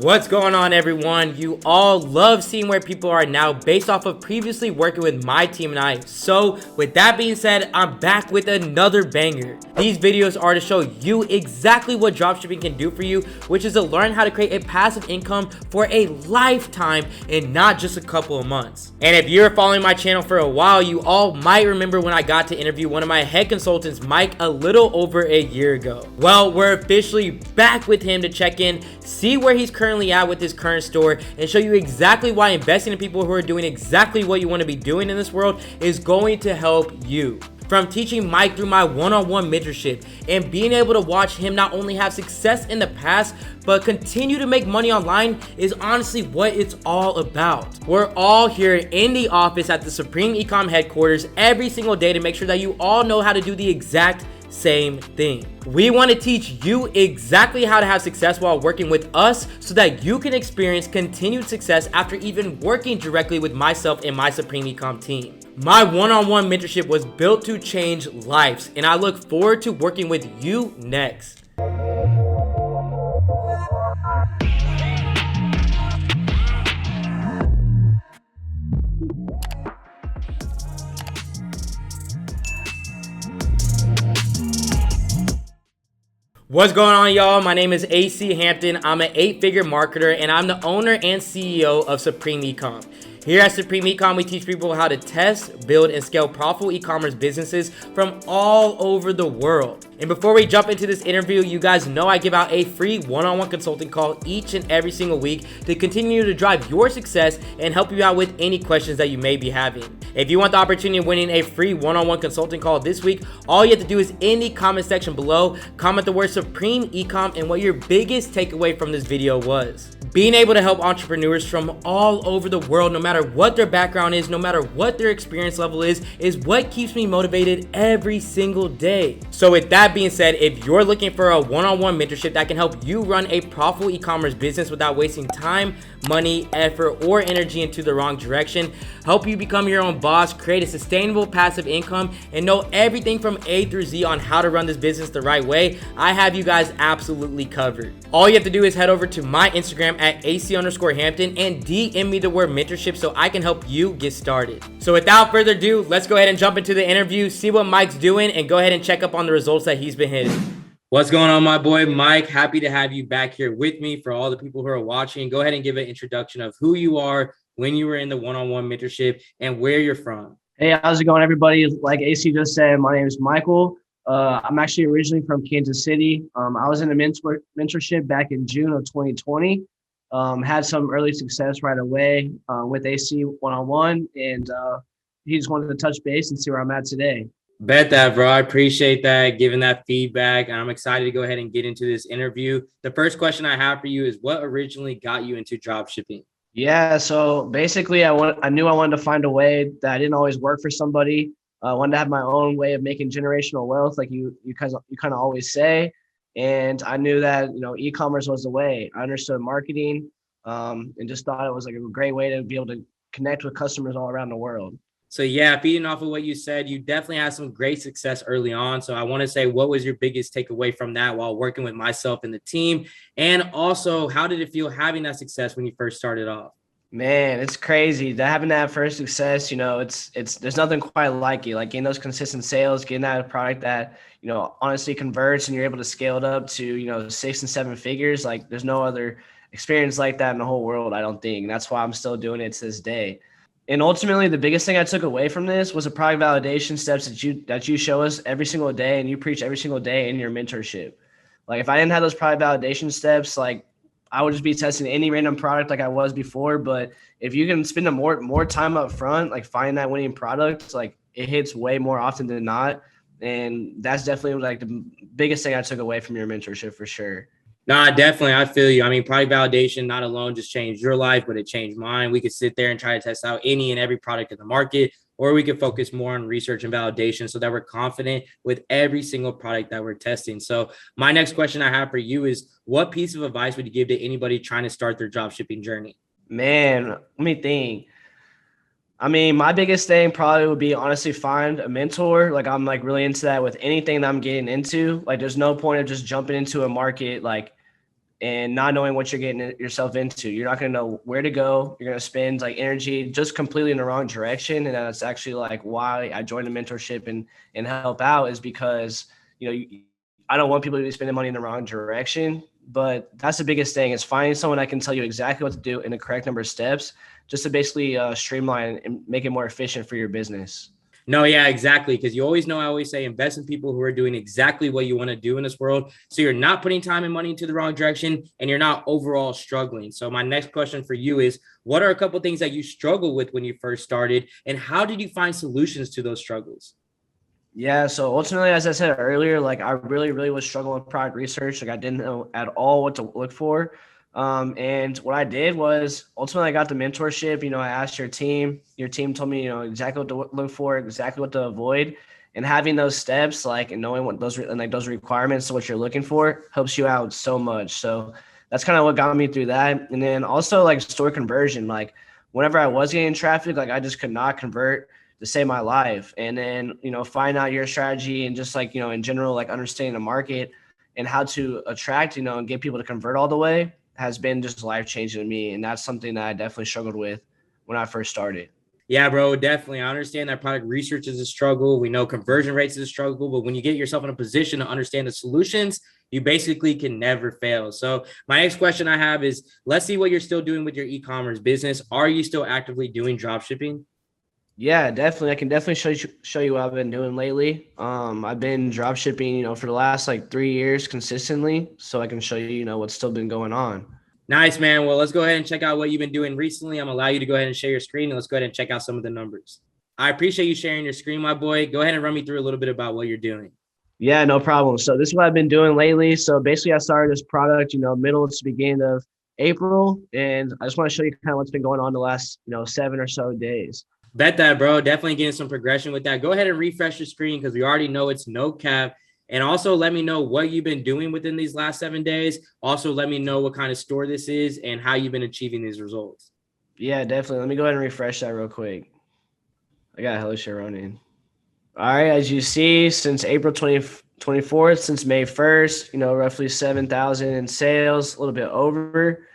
What's going on, everyone? You all love seeing where people are now based off of previously working with my team and I. So with that being said, I'm back with another banger. These videos are to show you exactly what dropshipping can do for you, which is to learn how to create a passive income for a lifetime and not just a couple of months. And if you're following my channel for a while, you all might remember when I got to interview one of my head consultants, Mike, a little over a year ago. Well, we're officially back with him to check in, see where he's currently at with his current store, and show you exactly why investing in people who are doing exactly what you want to be doing in this world is going to help you. From teaching Mike through my one-on-one mentorship and being able to watch him not only have success in the past, but continue to make money online is honestly what it's all about. We're all here in the office at the Supreme Ecom headquarters every single day to make sure that you all know how to do the exact same thing. We want to teach you exactly how to have success while working with us so that you can experience continued success after even working directly with myself and my Supreme Ecom team. My one-on-one mentorship was built to change lives, and I look forward to working with you next. What's going on, y'all? My name is AC Hampton. I'm an 8-figure marketer, and I'm the owner and CEO of Supreme Ecom. Here at Supreme Ecom, we teach people how to test, build, and scale profitable e-commerce businesses from all over the world. And before we jump into this interview, you guys know I give out a free one-on-one consulting call each and every single week to continue to drive your success and help you out with any questions that you may be having. If you want the opportunity of winning a free one-on-one consulting call this week, all you have to do is in the comment section below, comment the word Supreme Ecom and what your biggest takeaway from this video was. Being able to help entrepreneurs from all over the world, no matter what their background is, no matter what their experience level is what keeps me motivated every single day. So with that being said, if you're looking for a one-on-one mentorship that can help you run a profitable e-commerce business without wasting time, money, effort, or energy into the wrong direction, help you become your own boss, create a sustainable passive income, and know everything from A through Z on how to run this business the right way, I have you guys absolutely covered. All you have to do is head over to my Instagram at AC_Hampton and DM me the word mentorship so I can help you get started. So without further ado, let's go ahead and jump into the interview, see what Mike's doing, and go ahead and check up on the results that he's been hitting. What's going on, my boy Mike? Happy to have you back here with me. For all the people who are watching, go ahead and give an introduction of who you are, when you were in the one-on-one mentorship, and where you're from. Hey, how's it going, everybody? Like AC just said, my name is Michael. I'm actually originally from Kansas City. I was in a mentorship back in June of 2020. Had some early success right away with AC one-on-one, and he just wanted to touch base and see where I'm at today. Bet that, bro. I appreciate that, giving that feedback, and I'm excited to go ahead and get into this interview. The first question I have for you is, what originally got you into dropshipping? Yeah, so basically I knew I wanted to find a way that I didn't always work for somebody. I wanted to have my own way of making generational wealth, like you kind of always say. And I knew that, e-commerce was the way. I understood marketing and just thought it was like a great way to be able to connect with customers all around the world. So yeah, feeding off of what you said, you definitely had some great success early on. So I want to say, what was your biggest takeaway from that while working with myself and the team? And also, how did it feel having that success when you first started off? Man, it's crazy that having that first success. It's there's nothing quite like it. Like getting those consistent sales, getting that product that honestly converts, and you're able to scale it up to 6 and 7 figures. Like there's no other experience like that in the whole world, I don't think. And that's why I'm still doing it to this day. And ultimately, the biggest thing I took away from this was the product validation steps that you show us every single day and you preach every single day in your mentorship. Like if I didn't have those product validation steps, like I would just be testing any random product like I was before. But if you can spend more time up front, like finding that winning product, like it hits way more often than not. And that's definitely like the biggest thing I took away from your mentorship for sure. Nah, definitely. I feel you. I mean, product validation not alone just changed your life, but it changed mine. We could sit there and try to test out any and every product in the market, or we could focus more on research and validation so that we're confident with every single product that we're testing. So my next question I have for you is, what piece of advice would you give to anybody trying to start their dropshipping journey? Man, let me think. I mean, my biggest thing probably would be honestly find a mentor. Like I'm like really into that with anything that I'm getting into. Like there's no point of just jumping into a market like and not knowing what you're getting yourself into. You're not going to know where to go. You're going to spend like energy just completely in the wrong direction. And that's actually like why I joined a mentorship and help out, is because, I don't want people to be spending money in the wrong direction. But that's the biggest thing, is finding someone that can tell you exactly what to do in the correct number of steps, just to basically streamline and make it more efficient for your business. No, yeah, exactly. Because you always know, I always say, invest in people who are doing exactly what you want to do in this world. So you're not putting time and money into the wrong direction, and you're not overall struggling. So my next question for you is, what are a couple of things that you struggled with when you first started, and how did you find solutions to those struggles? Yeah, so ultimately, as I said earlier, like I really, really was struggling with product research. Like I didn't know at all what to look for. And what I did was ultimately I got the mentorship. I asked your team. Your team told me, exactly what to look for, exactly what to avoid, and having those steps, like, and knowing what those requirements, what you're looking for, helps you out so much. So that's kind of what got me through that. And then also like store conversion, like whenever I was getting traffic, like I just could not convert to save my life. And then, find out your strategy and just like, in general, like understanding the market and how to attract, and get people to convert all the way has been just life changing to me. And that's something that I definitely struggled with when I first started. Yeah, bro, definitely. I understand that product research is a struggle. We know conversion rates is a struggle, but when you get yourself in a position to understand the solutions, you basically can never fail. So my next question I have is, let's see what you're still doing with your e-commerce business. Are you still actively doing drop shipping? Yeah, definitely. I can definitely show you what I've been doing lately. I've been drop shipping, for the last like 3 years consistently. So I can show you, what's still been going on. Nice, man. Well, let's go ahead and check out what you've been doing recently. I'm gonna allow you to go ahead and share your screen, and let's go ahead and check out some of the numbers. I appreciate you sharing your screen, my boy. Go ahead and run me through a little bit about what you're doing. Yeah, no problem. So this is what I've been doing lately. So basically I started this product, middle to beginning of April. And I just want to show you kind of what's been going on the last, 7 or so days. Bet that, bro. Definitely getting some progression with that. Go ahead and refresh your screen because we already know it's no cap. And also let me know what you've been doing within these last 7 days. Also, let me know what kind of store this is and how you've been achieving these results. Yeah, definitely. Let me go ahead and refresh that real quick. I got hello share running. All right, as you see, since April 24th, since May 1st, roughly 7,000 in sales, a little bit over.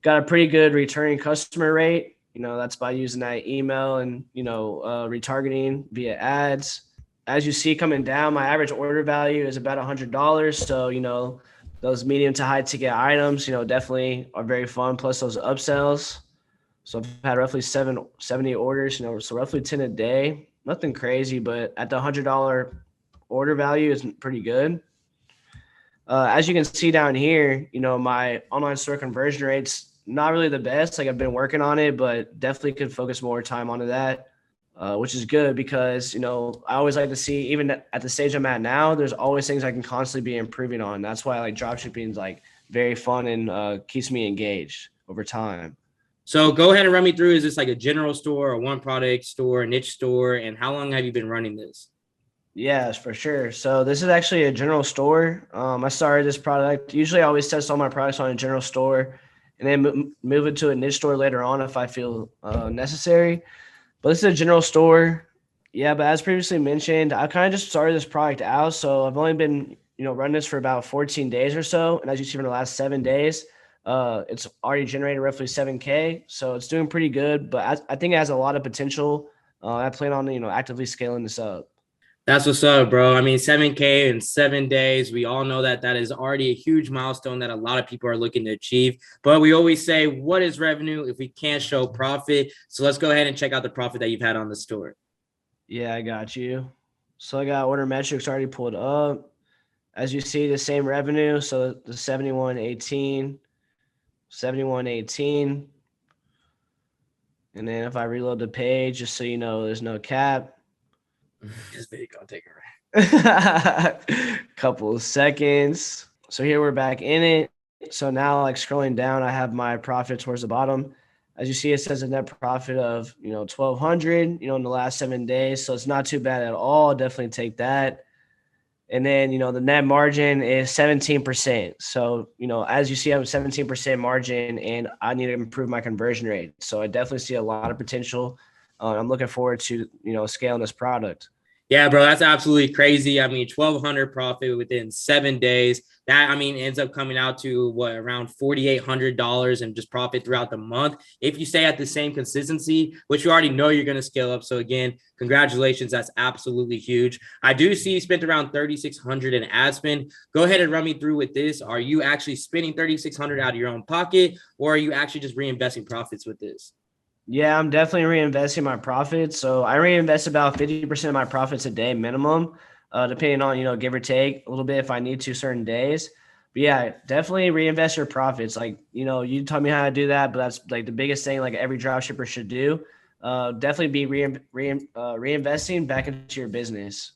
Got a pretty good returning customer rate. That's by using that email and, retargeting via ads. As you see coming down, my average order value is about $100. So, those medium to high ticket items, definitely are very fun. Plus those upsells. So I've had roughly 70 orders, so roughly 10 a day. Nothing crazy, but at the $100 order value is pretty good. As you can see down here, my online store conversion rate's not really the best. Like I've been working on it, but definitely could focus more time onto that, which is good because, I always like to see, even at the stage I'm at now, there's always things I can constantly be improving on. That's why like dropshipping is like very fun and keeps me engaged over time. So go ahead and run me through. Is this like a general store, a one product store, a niche store? And how long have you been running this? Yes, for sure. So this is actually a general store. I started this product. Usually I always test all my products on a general store and then move it to a niche store later on if I feel necessary. But this is a general store. Yeah, but as previously mentioned, I kind of just started this product out. So I've only been, running this for about 14 days or so. And as you see from the last 7 days, it's already generated roughly 7K. So it's doing pretty good, but I think it has a lot of potential. I plan on, actively scaling this up. That's what's up, bro. I mean, 7K in 7 days. We all know that that is already a huge milestone that a lot of people are looking to achieve. But we always say, what is revenue if we can't show profit? So let's go ahead and check out the profit that you've had on the store. Yeah, I got you. So I got order metrics already pulled up. As you see, the same revenue. So the 7118, 7118. And then if I reload the page, just so you know, there's no cap. This video gonna take it Couple of seconds. So here we're back in it. So now like scrolling down, I have my profit towards the bottom. As you see, it says a net profit of, 1,200, in the last 7 days. So it's not too bad at all. Definitely take that. And then, the net margin is 17%. So, as you see, I have a 17% margin and I need to improve my conversion rate. So I definitely see a lot of potential. I'm looking forward to, scaling this product. Yeah, bro, that's absolutely crazy. I mean, 1,200 profit within 7 days. That, I mean, ends up coming out to what, around $4,800 and just profit throughout the month. If you stay at the same consistency, which you already know you're going to scale up. So again, congratulations. That's absolutely huge. I do see you spent around 3,600 in ad spend. Go ahead and run me through with this. Are you actually spending 3,600 out of your own pocket, or are you actually just reinvesting profits with this? Yeah, I'm definitely reinvesting my profits. So I reinvest about 50% of my profits a day minimum, depending on, give or take a little bit if I need to certain days. But yeah, definitely reinvest your profits. Like, you taught me how to do that, but that's like the biggest thing like every dropshipper should do. Definitely be reinvesting back into your business.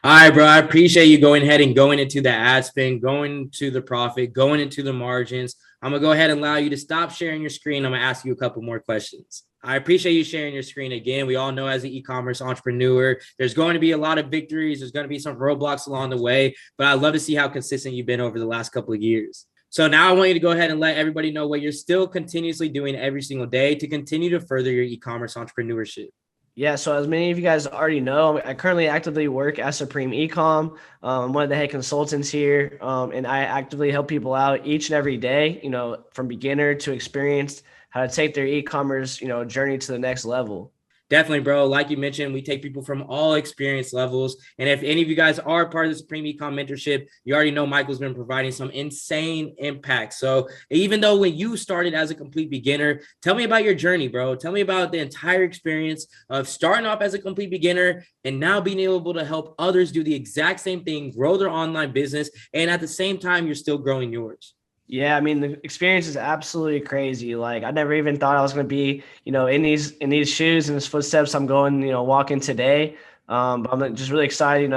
All right, bro. I appreciate you going ahead and going into the ad spend, going to the profit, going into the margins. I'm going to go ahead and allow you to stop sharing your screen. I'm going to ask you a couple more questions. I appreciate you sharing your screen again. We all know as an e-commerce entrepreneur, there's going to be a lot of victories. There's going to be some roadblocks along the way, but I'd love to see how consistent you've been over the last couple of years. So now I want you to go ahead and let everybody know what you're still continuously doing every single day to continue to further your e-commerce entrepreneurship. Yeah, so as many of you guys already know, I currently actively work at Supreme Ecom. I'm one of the head consultants here, and I actively help people out each and every day, from beginner to experienced, how to take their e-commerce, journey to the next level. Definitely, bro. Like you mentioned, we take people from all experience levels. And if any of you guys are part of the Supreme Ecom Mentorship, you already know Michael's been providing some insane impact. So even though when you started as a complete beginner, tell me about your journey, bro. Tell me about the entire experience of starting off as a complete beginner and now being able to help others do the exact same thing, grow their online business. And at the same time, you're still growing yours. Yeah, I mean the experience is absolutely crazy. Like I never even thought I was going to be, in these shoes and these footsteps I'm going, walking today. But I'm just really excited.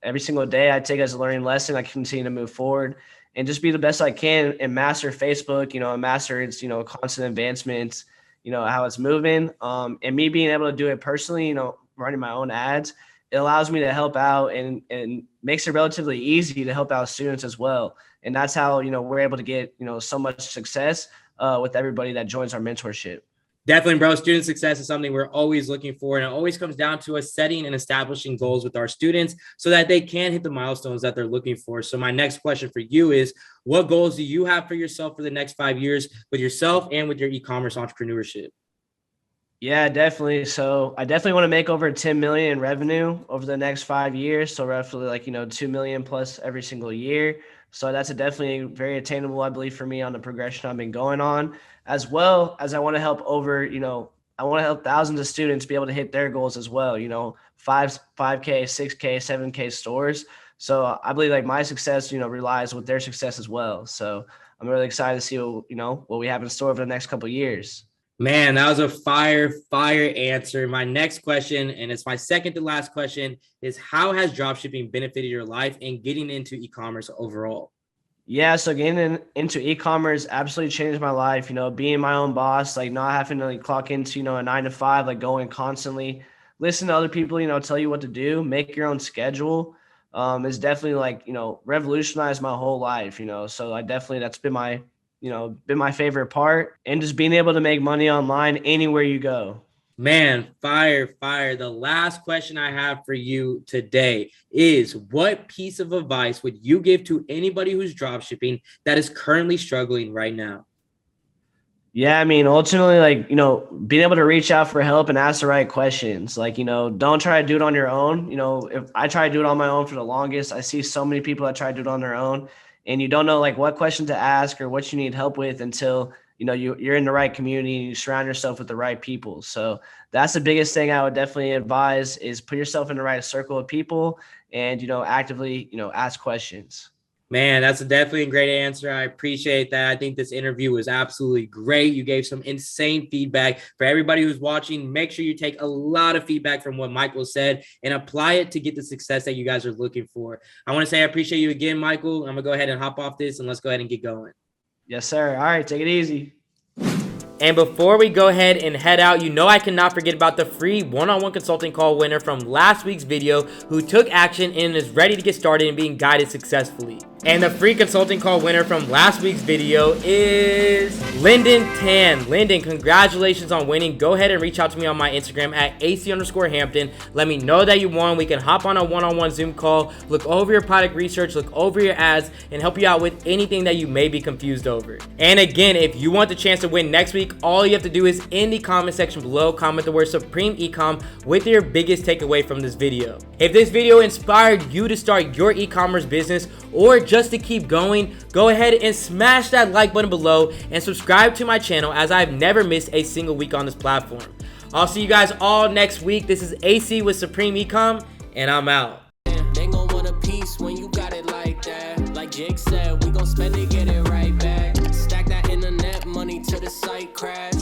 Every single day I take as a learning lesson. I continue to move forward and just be the best I can and master Facebook. And master its constant advancements. How it's moving. And me being able to do it personally. Running my own ads, it allows me to help out and makes it relatively easy to help out students as well. And that's how, we're able to get, so much success with everybody that joins our mentorship. Definitely, bro. Student success is something we're always looking for. And it always comes down to us setting and establishing goals with our students so that they can hit the milestones that they're looking for. So my next question for you is, what goals do you have for yourself for the next 5 years with yourself and with your e-commerce entrepreneurship? Yeah, definitely. So I definitely want to make over 10 million in revenue over the next 5 years. So roughly like, 2 million plus every single year. So that's definitely very attainable, I believe, for me on the progression I've been going on, as well as I want to help I want to help thousands of students be able to hit their goals as well, 5K, 6K, 7K stores. So I believe like my success, relies with their success as well. So I'm really excited to see what we have in store over the next couple of years. Man, that was a fire answer. My next question, and it's my second to last question, is how has dropshipping benefited your life and getting into e-commerce overall? Yeah, so getting into e-commerce absolutely changed my life. Being my own boss, like not having to like clock into, a 9 to 5, like going constantly, listen to other people, tell you what to do, make your own schedule, is definitely like, revolutionized my whole life, So I definitely, that's been my favorite part, and just being able to make money online anywhere you go. Man, fire. The last question I have for you today is, what piece of advice would you give to anybody who's dropshipping that is currently struggling right now? Yeah, I mean, ultimately, like, being able to reach out for help and ask the right questions. Like, don't try to do it on your own. If I try to do it on my own for the longest, I see so many people that try to do it on their own, and you don't know like what question to ask or what you need help with until, you're in the right community and you surround yourself with the right people. So that's the biggest thing I would definitely advise is put yourself in the right circle of people and, actively, ask questions. Man, that's definitely a great answer. I appreciate that. I think this interview was absolutely great. You gave some insane feedback. For everybody who's watching, make sure you take a lot of feedback from what Michael said and apply it to get the success that you guys are looking for. I want to say I appreciate you again, Michael. I'm going to go ahead and hop off this and let's go ahead and get going. Yes, sir. All right, take it easy. And before we go ahead and head out, I cannot forget about the free one-on-one consulting call winner from last week's video who took action and is ready to get started and being guided successfully. And the free consulting call winner from last week's video is Lyndon Tan. Lyndon, congratulations on winning. Go ahead and reach out to me on my Instagram at AC_Hampton. Let me know that you won. We can hop on a one-on-one Zoom call, look over your product research, look over your ads, and help you out with anything that you may be confused over. And again, if you want the chance to win next week, all you have to do is in the comment section below, comment the word Supreme Ecom with your biggest takeaway from this video. If this video inspired you to start your e-commerce business or just to keep going, go ahead and smash that like button below and subscribe to my channel, as I've never missed a single week on this platform. I'll see you guys all next week. This is AC with Supreme Ecom, and I'm out. They gon' want a piece when you got it like that. Like Jake said, we gon' spend it, get it right back. Stack that internet money till the site crash.